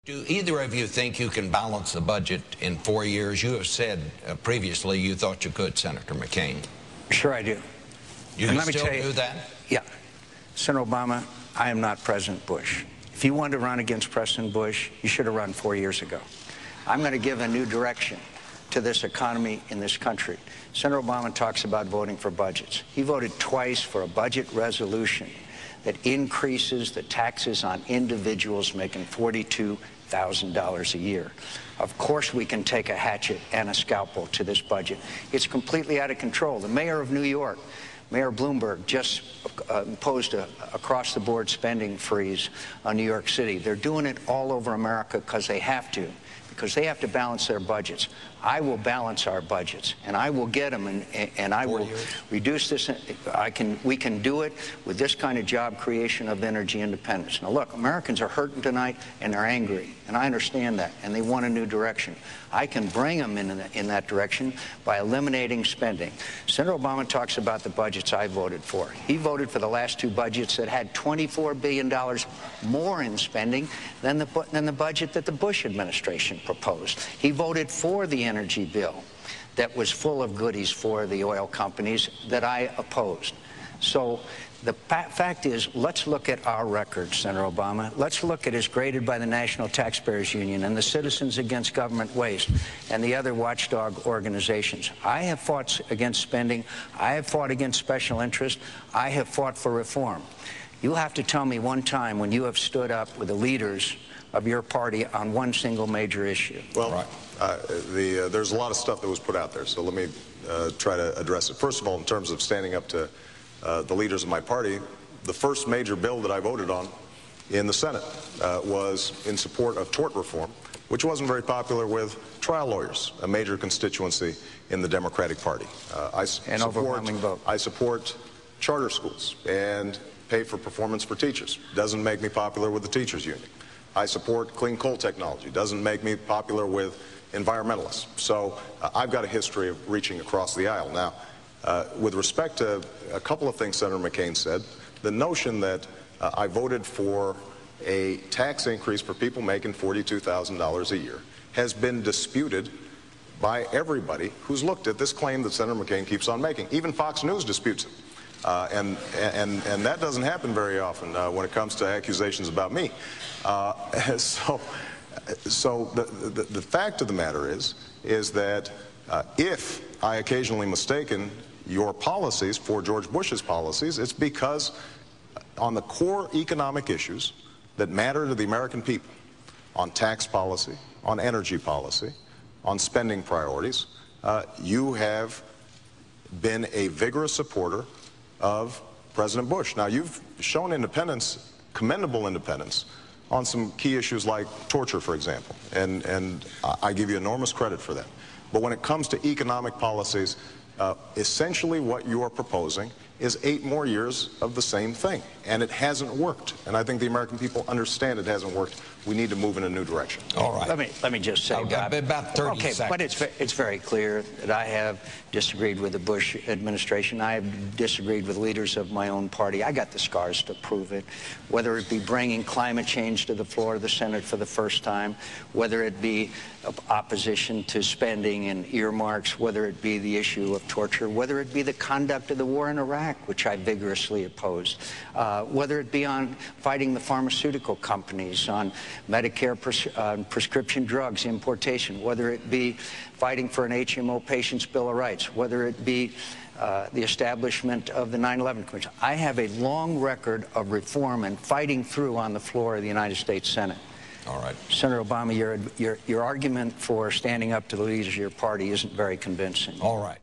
Do either of you think you can balance the budget in 4 years? You have said previously you thought you could, Senator McCain. Sure I do. You can still do that? Yeah. Senator Obama, I am not President Bush. If you wanted to run against President Bush, you should have run 4 years ago. I'm going to give a new direction to this economy in this country. Senator Obama talks about voting for budgets. He voted twice for a budget resolution that increases the taxes on individuals making $42,000 a year. Of course we can take a hatchet and a scalpel to this budget. It's completely out of control. The mayor of New York, Mayor Bloomberg, just imposed a across-the-board spending freeze on New York City. They're doing it all over America because they have to balance their budgets. I will balance our budgets, and I will get them, and I will reduce this. We can do it with this kind of job creation of energy independence. Now, look, Americans are hurting tonight, and they're angry, and I understand that, and they want a new direction. I can bring them in that direction by eliminating spending. Senator Obama talks about the budgets I voted for. He voted for the last two budgets that had $24 billion more in spending than the budget that the Bush administration proposed. He voted for the energy bill that was full of goodies for the oil companies that I opposed. So the fact is, let's look at our record, Senator Obama. Let's look at as graded by the National Taxpayers Union and the Citizens Against Government Waste and the other watchdog organizations. I have fought against spending. I have fought against special interest. I have fought for reform. You'll have to tell me one time when you have stood up with the leaders of your party on one single major issue. Well, there's a lot of stuff that was put out there, so let me try to address it. First of all, in terms of standing up to the leaders of my party, the first major bill that I voted on in the Senate was in support of tort reform, which wasn't very popular with trial lawyers, a major constituency in the Democratic Party. I support charter schools and pay for performance for teachers. Doesn't make me popular with the teachers union. I support clean coal technology. Doesn't make me popular with environmentalists. So I've got a history of reaching across the aisle. Now, with respect to a couple of things Senator McCain said, the notion that I voted for a tax increase for people making $42,000 a year has been disputed by everybody who's looked at this claim that Senator McCain keeps on making. Even Fox News disputes it. And that doesn't happen very often when it comes to accusations about me. So the fact of the matter is that if I occasionally mistaken your policies for George Bush's policies, it's because on the core economic issues that matter to the American people, on tax policy, on energy policy, on spending priorities, you have been a vigorous supporter of President Bush. Now, you've shown independence, commendable independence, on some key issues like torture, for example, and I give you enormous credit for that. But when it comes to economic policies, essentially what you are proposing is 8 more years of the same thing, and it hasn't worked. And I think the American people understand it hasn't worked. We need to move in a new direction. All right. Let me just say, about 30 seconds. But it's very clear that I have disagreed with the Bush administration. I have disagreed with leaders of my own party. I got the scars to prove it. Whether it be bringing climate change to the floor of the Senate for the first time, whether it be opposition to spending and earmarks, whether it be the issue of torture, whether it be the conduct of the war in Iraq, which I vigorously opposed, whether it be on fighting the pharmaceutical companies, on Medicare prescription drugs importation, whether it be fighting for an HMO patient's Bill of Rights, whether it be the establishment of the 9/11 Commission. I have a long record of reform and fighting through on the floor of the United States Senate. All right. Senator Obama, your argument for standing up to the leaders of your party isn't very convincing. All right.